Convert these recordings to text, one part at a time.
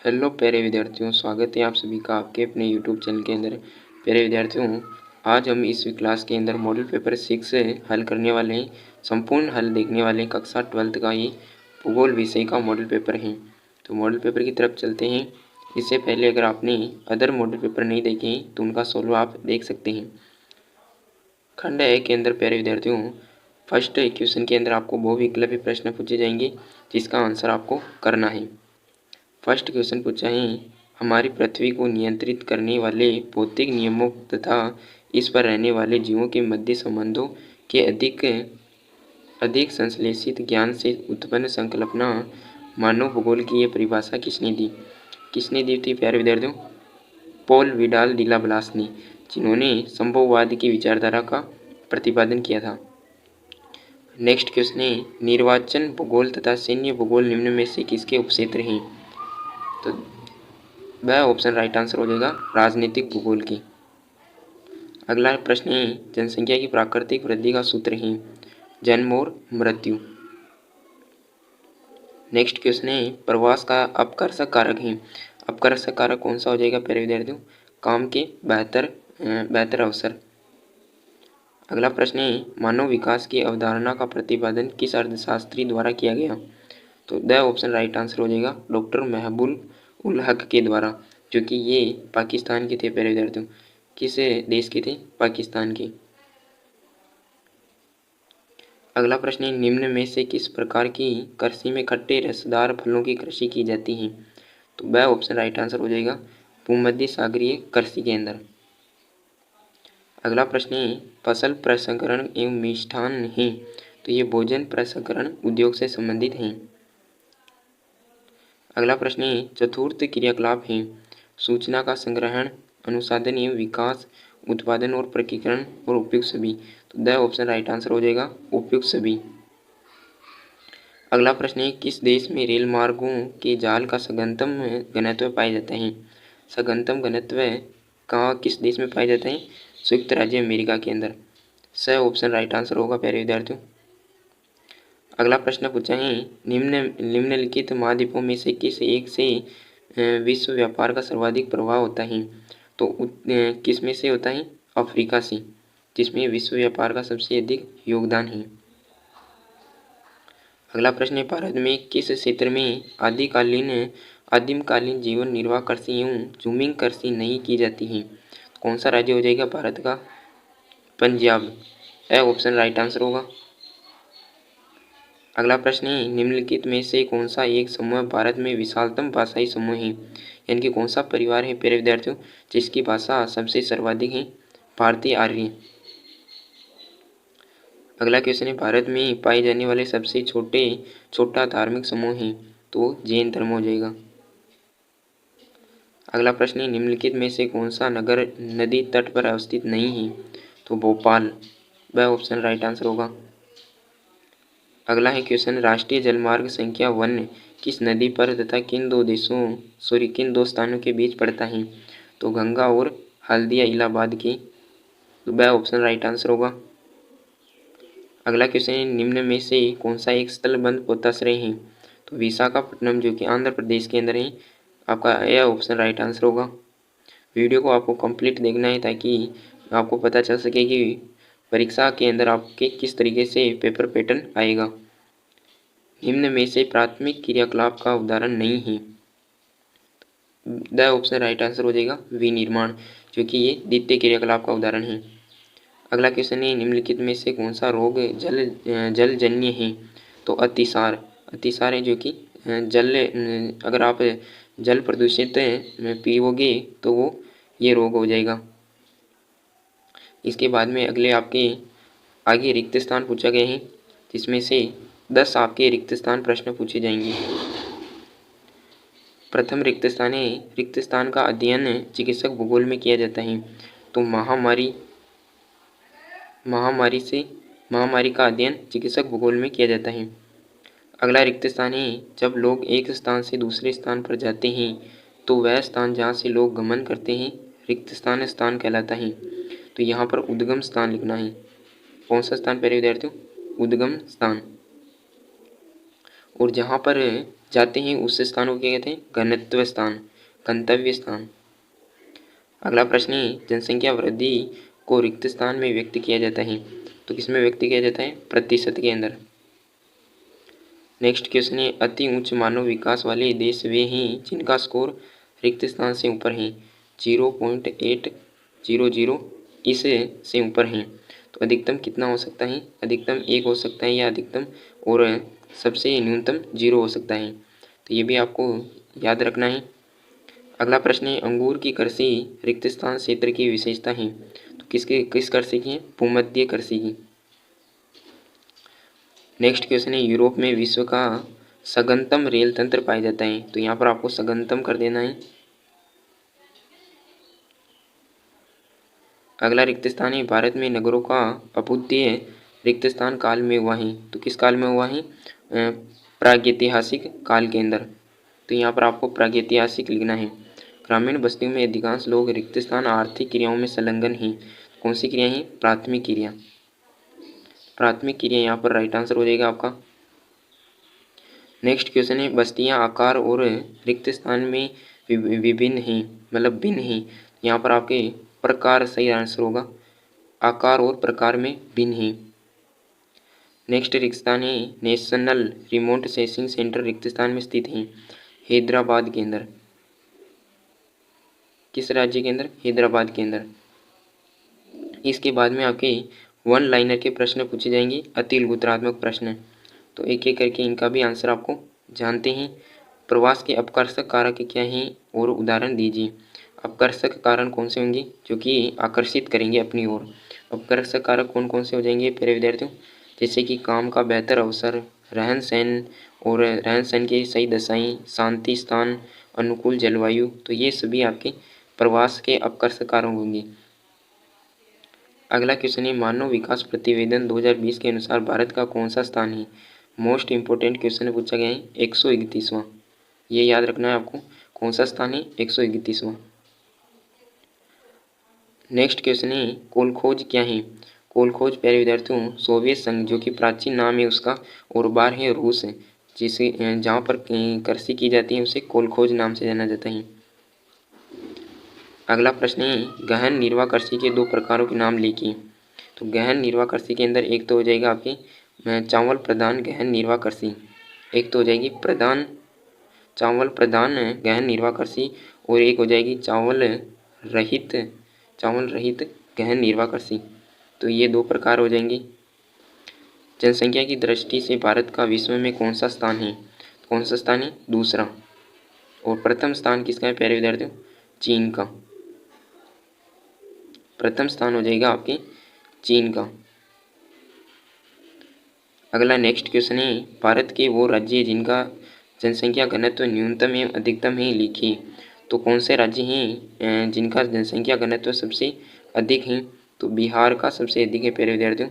Hello प्यारे विद्यार्थियों, स्वागत है आप सभी का आपके अपने यूट्यूब चैनल के अंदर। प्यारे विद्यार्थियों, आज हम इस क्लास के अंदर मॉडल पेपर 6 से हल करने वाले हैं। संपूर्ण हल देखने वाले हैं कक्षा 12th का ये भूगोल विषय का मॉडल पेपर है। तो मॉडल पेपर की तरफ चलते हैं। इससे पहले अगर आपने अदर मॉडल पेपर नहीं देखे हैं तो उनका सोल्व आप देख सकते हैं। खंड ए के अंदर प्यारे विद्यार्थियों, फर्स्ट क्वेश्चन के अंदर आपको बहुविकल्पीय प्रश्न पूछे जाएंगे जिसका आंसर आपको करना है। फर्स्ट क्वेश्चन पूछा है, हमारी पृथ्वी को नियंत्रित करने वाले भौतिक नियमों तथा इस पर रहने वाले जीवों के मध्य संबंधों के अधिक संश्लेषित ज्ञान से उत्पन्न संकल्पना मानव भूगोल की ये परिभाषा किसने दी थी प्यारे विद्यार्थियों? पॉल विडाल डिला ब्लास ने, जिन्होंने संभववाद की विचारधारा का प्रतिपादन किया था। नेक्स्ट क्वेश्चन है, निर्वाचन भूगोल तथा सैन्य भूगोल निम्न में से किसके उपक्षेत्र हैं? तो वह ऑप्शन राइट आंसर हो जाएगा राजनीतिक भूगोल की। अगला प्रश्न है, जनसंख्या की प्राकृतिक वृद्धि का सूत्र है जन्म और मृत्यु। नेक्स्ट क्वेश्चन है, प्रवास का अपकर्षक कारक है। अपकर्षक कारक कौन सा हो जाएगा प्यारे विद्यार्थियों? काम के बेहतर अवसर। अगला प्रश्न है, मानव विकास की अवधारणा का प्रतिपादन किस अर्थशास्त्री द्वारा किया गया? तो द ऑप्शन राइट आंसर हो जाएगा डॉक्टर महबूब उल हक के द्वारा, जो कि ये पाकिस्तान के थे प्यारे विद्यार्थियों। किस देश के थे? पाकिस्तान के। अगला प्रश्न है, निम्न में से किस प्रकार की कृषि में खट्टे रसदार फलों की कृषि की जाती है? तो वह ऑप्शन राइट आंसर हो जाएगा भूमध्य सागरीय कृषि के अंदर। अगला प्रश्न है, फसल प्रसंस्करण एवं मिष्ठान है, तो ये भोजन प्रसंस्करण उद्योग से संबंधित हैं। अगला प्रश्न है, चतुर्थ क्रियाकलाप है सूचना का संग्रहण, अनुसाधन एवं विकास, उत्पादन और प्रकीकरण और उपयुक्त सभी। तो द ऑप्शन राइट आंसर हो जाएगा उपयुक्त सभी। अगला प्रश्न है, किस देश में रेल मार्गों के जाल का सघनतम घनत्व पाया जाता है? सघनतम घनत्व कहाँ किस देश में पाया जाता है? संयुक्त राज्य अमेरिका के अंदर। स ऑप्शन राइट आंसर होगा प्यारे विद्यार्थियों। अगला प्रश्न पूछा है, निम्नलिखित महाद्वीपों में से किस एक से विश्व व्यापार का सर्वाधिक प्रभाव होता है? तो किस में से होता है? अफ्रीका से, जिसमें विश्व व्यापार का सबसे अधिक योगदान है। अगला प्रश्न है, भारत में किस क्षेत्र में आदिमकालीन जीवन निर्वाह कृषि एवं जूमिंग कृषि नहीं की जाती है? कौन सा राज्य हो जाएगा भारत का? पंजाब। ऑप्शन राइट आंसर होगा। अगला प्रश्न है, निम्नलिखित में से कौन सा एक समूह भारत में विशालतम भाषाई समूह है? यानी कि कौन सा परिवार है प्यारे विद्यार्थियों जिसकी भाषा सबसे सर्वाधिक है? भारतीय आर्य। अगला क्वेश्चन है, भारत में पाए जाने वाले सबसे छोटा धार्मिक समूह है? तो जैन धर्म हो जाएगा। अगला प्रश्न है, निम्नलिखित में से कौन सा नगर नदी तट पर अवस्थित नहीं है? तो भोपाल। वह ऑप्शन राइट आंसर होगा। अगला है क्वेश्चन, राष्ट्रीय जलमार्ग संख्या 1 किस नदी पर तथा किन दो स्थानों के बीच पड़ता है? तो गंगा और हल्दिया इलाहाबाद के। तो वह ऑप्शन राइट आंसर होगा। अगला क्वेश्चन है, निम्न में से कौन सा एक स्थलबंध पोताश्रय है? तो विशाखापट्टनम, जो कि आंध्र प्रदेश के अंदर है। आपका यह ऑप्शन राइट आंसर होगा। वीडियो को आपको कंप्लीट देखना है ताकि आपको पता चल सके कि परीक्षा के अंदर आपके किस तरीके से पेपर पैटर्न आएगा। निम्न में से प्राथमिक क्रियाकलाप का उदाहरण नहीं है? द ऑप्शन राइट आंसर हो जाएगा विनिर्माण, जो कि ये द्वितीय क्रियाकलाप का उदाहरण है। अगला क्वेश्चन है, निम्नलिखित में से कौन सा रोग जलजन्य है? तो अतिसार है, जो कि अगर आप जल प्रदूषित पीओगे तो वो ये रोग हो जाएगा। इसके बाद में अगले आपके आगे रिक्त स्थान पूछा गया है, जिसमें से 10 आपके रिक्त स्थान प्रश्न पूछे जाएंगे। प्रथम रिक्त स्थान है, रिक्त स्थान का अध्ययन चिकित्सक भूगोल में किया जाता है? तो महामारी का अध्ययन चिकित्सक भूगोल में किया जाता है। अगला रिक्त स्थान है, जब लोग एक स्थान से दूसरे स्थान पर जाते हैं तो वह स्थान जहाँ से लोग गमन करते हैं रिक्त स्थान कहलाता है? तो यहाँ पर उद्गम स्थान लिखना है। कौन सा स्थान प्यारे विद्यार्थियों? उद्गम स्थान। और जहाँ पर जाते हैं उस स्थान को क्या कहते हैं? गंतव्य स्थान, गंतव्य स्थान। अगला प्रश्न है, जनसंख्या वृद्धि को रिक्त स्थान में व्यक्त किया जाता है, तो किसमें व्यक्त किया जाता है? प्रतिशत के अंदर। नेक्स्ट क्वेश्चन है, अति उच्च मानव विकास वाले देश वे हैं जिनका स्कोर रिक्त स्थान से ऊपर है 0.800 इससे से ऊपर है। तो अधिकतम कितना हो सकता है? अधिकतम 1 हो सकता है या अधिकतम और सबसे न्यूनतम 0 हो सकता है। तो ये भी आपको याद रखना है। अगला प्रश्न है, अंगूर की कृषि रिक्त स्थान क्षेत्र की विशेषता है, तो किस कृषि की है? भूमध्य कृषि की। नेक्स्ट क्वेश्चन है, यूरोप में विश्व का सघनतम रेल तंत्र पाया जाता है, तो यहाँ पर आपको सघनतम कर देना है। अगला रिक्त स्थान है, भारत में नगरों का अभ्युदय रिक्त स्थान काल में हुआ है, तो किस काल में हुआ है? प्रागैतिहासिक काल के अंदर। तो यहाँ पर आपको प्रागैतिहासिक लिखना है। ग्रामीण बस्तियों में अधिकांश लोग रिक्त स्थान आर्थिक क्रियाओं में संलग्न हैं। कौन सी क्रिया है? प्राथमिक क्रिया। प्राथमिक क्रिया यहाँ पर राइट आंसर हो जाएगा आपका। नेक्स्ट क्वेश्चन है, बस्तियाँ आकार और रिक्त स्थान में विभिन्न हैं, मतलब भिन्न हैं। यहाँ पर आपके प्रकार सही आंसर होगा, आकार और प्रकार में भिन्न हैं। नेक्स्ट रिक्त स्थान है, नेशनल रिमोट सेंसिंग सेंटर रिक्त स्थान में स्थित है, हैदराबाद के अंदर। किस राज्य के अंदर? हैदराबाद के अंदर। इसके बाद में आपके वन लाइनर के प्रश्न पूछे जाएंगे, अति लघुत्तरात्मक प्रश्न। तो एक एक करके इनका भी आंसर आपको जानते हैं। प्रवास के अपकर्षक कारक क्या हैं और उदाहरण दीजिए। अपकर्षक कारण कौन से होंगे? जो कि आकर्षित करेंगे अपनी ओर। अपकर्षक कारक कौन कौन से हो जाएंगे प्यारे विद्यार्थियों? जैसे कि काम का बेहतर अवसर, रहन सहन और रहन सहन की सही दशाएं, शांति स्थान, अनुकूल जलवायु, तो ये सभी आपके प्रवास के अपकर्षक कारक होंगे। अगला क्वेश्चन है, मानव विकास प्रतिवेदन 2020 के अनुसार भारत का कौन सा स्थान है? मोस्ट इंपोर्टेंट क्वेश्चन पूछा गया है, 131वां। ये याद रखना है आपको, कौन सा स्थान है? 131वां। नेक्स्ट क्वेश्चन है, कोलखोज क्या है? कोलखोज प्यारे विद्यार्थियों सोवियत संघ, जो कि प्राचीन नाम है उसका, और बार है रूस, जिसे जहाँ पर कृषि की जाती है उसे कोलखोज नाम से जाना जाता है। अगला प्रश्न है, गहन निर्वाह कृषि के 2 प्रकारों के नाम लिखिए। तो गहन निर्वाह कृषि के अंदर एक तो हो जाएगा आपके चावल प्रधान गहन निर्वाह कृषि, एक तो हो जाएगी प्रधान चावल प्रधान गहन निर्वाह कृषि, और एक हो जाएगी चावल रहित गहन निर्वाह कृषि। तो ये 2 प्रकार हो जाएंगे। जनसंख्या की दृष्टि से भारत का विश्व में कौन सा स्थान है? कौन सा स्थान है? दूसरा। और प्रथम स्थान किसका है प्यारे विद्यार्थियों? चीन का। प्रथम स्थान हो जाएगा आपके चीन का। अगला नेक्स्ट क्वेश्चन है, भारत के वो राज्य जिनका जनसंख्या घनत्व न्यूनतम एवं अधिकतम है लिखिए। तो कौन से राज्य हैं जिनका जनसंख्या घनत्व सबसे अधिक है? तो बिहार का सबसे अधिक है प्यारे विद्यार्थियों,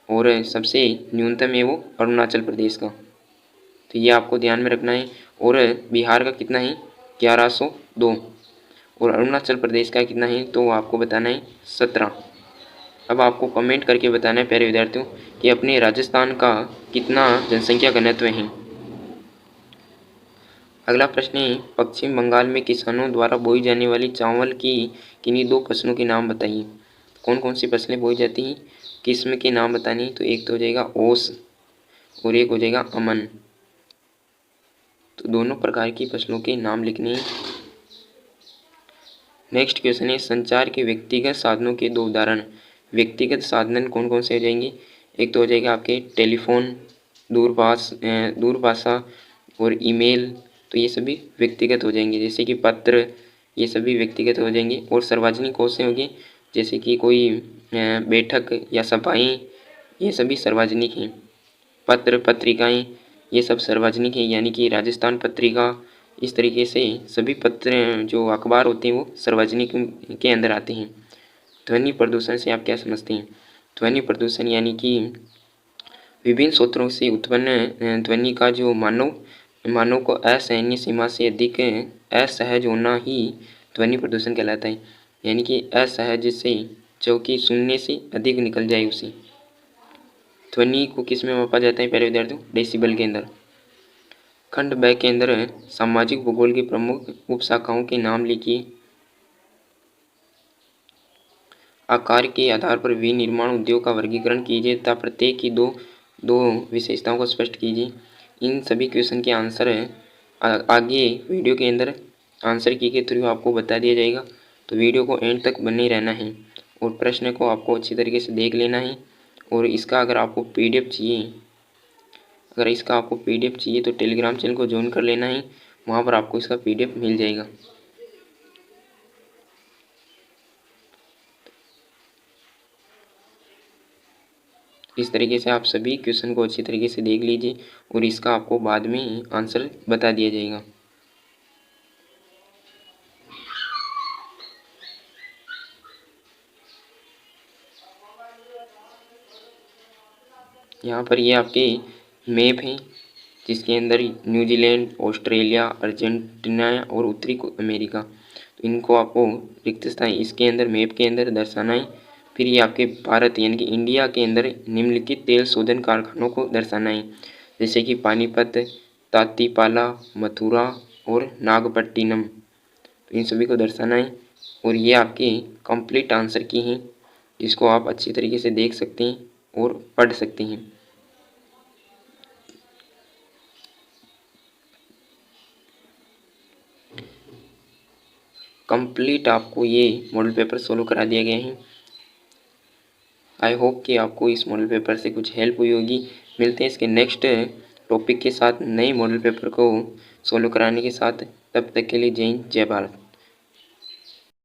और सबसे न्यूनतम है वो अरुणाचल प्रदेश का। तो ये आपको ध्यान में रखना है। और बिहार का कितना है? 1102, और अरुणाचल प्रदेश का कितना है? तो आपको बताना है 17। अब आपको कमेंट करके बताना है प्यारे विद्यार्थियों कि अपने राजस्थान का कितना जनसंख्या घनत्व है। अगला प्रश्न है, पश्चिम बंगाल में किसानों द्वारा बोई जाने वाली चावल की किन्हीं 2 फसलों के नाम बताइए। कौन कौन सी फसलें बोई जाती हैं? किस्म के नाम बताने। तो एक तो हो जाएगा ओस और एक हो जाएगा अमन। तो दोनों प्रकार की फसलों के नाम लिखने हैं। नेक्स्ट क्वेश्चन है, संचार के व्यक्तिगत साधनों के 2 उदाहरण। व्यक्तिगत साधन कौन कौन से हो जाएंगे? एक तो हो जाएगा आपके टेलीफोन, दूरभाषा और ईमेल, तो ये सभी व्यक्तिगत हो जाएंगे। जैसे कि पत्र, ये सभी व्यक्तिगत हो जाएंगे। और सार्वजनिक कौन से होंगे? जैसे कि कोई बैठक या सभाएं, ये सभी सार्वजनिक हैं। पत्र पत्रिकाएं, ये सब सार्वजनिक हैं, यानी कि राजस्थान पत्रिका, इस तरीके से सभी पत्र जो अखबार होते हैं वो सार्वजनिक के अंदर आते हैं। ध्वनि प्रदूषण से आप क्या समझते हैं? ध्वनि प्रदूषण यानी कि विभिन्न स्रोतों से उत्पन्न ध्वनि का जो मानव को असहनीय सीमा से अधिक असहज होना ही ध्वनि प्रदूषण कहलाता है। यानी कि असहज से जो कि सुनने से अधिक निकल जाए उसे। ध्वनि को किस में मापा जाता है प्यारे विद्यार्थियों? डेसिबल के अंदर। खंड ब के अंदर सामाजिक भूगोल की प्रमुख उपशाखाओं के नाम लिखिए। आकार के आधार पर विनिर्माण उद्योग का वर्गीकरण कीजिए तथा प्रत्येक की दो दो विशेषताओं को स्पष्ट कीजिए। इन सभी क्वेश्चन के आंसर आगे वीडियो के अंदर आंसर की के थ्रू आपको बता दिया जाएगा, तो वीडियो को एंड तक बने रहना है और प्रश्न को आपको अच्छी तरीके से देख लेना है। और इसका अगर आपको पीडीएफ चाहिए तो टेलीग्राम चैनल को ज्वाइन कर लेना है, वहाँ पर आपको इसका पीडीएफ मिल जाएगा। इस तरीके से आप सभी क्वेश्चन को अच्छी तरीके से देख लीजिए और इसका आपको बाद में आंसर बता दिया जाएगा। यहाँ पर ये आपके मैप हैं जिसके अंदर न्यूजीलैंड, ऑस्ट्रेलिया, अर्जेंटीना और उत्तरी अमेरिका, तो इनको आपको रिक्त स्थान इसके अंदर मैप के अंदर दर्शाना है। फिर ये आपके भारत यानी कि इंडिया के अंदर निम्नलिखित तेल शोधन कारखानों को दर्शाना है, जैसे कि पानीपत, तातीपाला, मथुरा और नागपट्टिनम, तो इन सभी को दर्शाना है। और ये आपके कंप्लीट आंसर की हैं जिसको आप अच्छी तरीके से देख सकते हैं और पढ़ सकते हैं। कंप्लीट आपको ये मॉडल पेपर सोल्व करा दिया गया है। आई होप कि आपको इस मॉडल पेपर से कुछ हेल्प हुई होगी। मिलते हैं इसके नेक्स्ट टॉपिक के साथ नए मॉडल पेपर को सोल्व कराने के साथ। तब तक के लिए जय हिंद, जय भारत।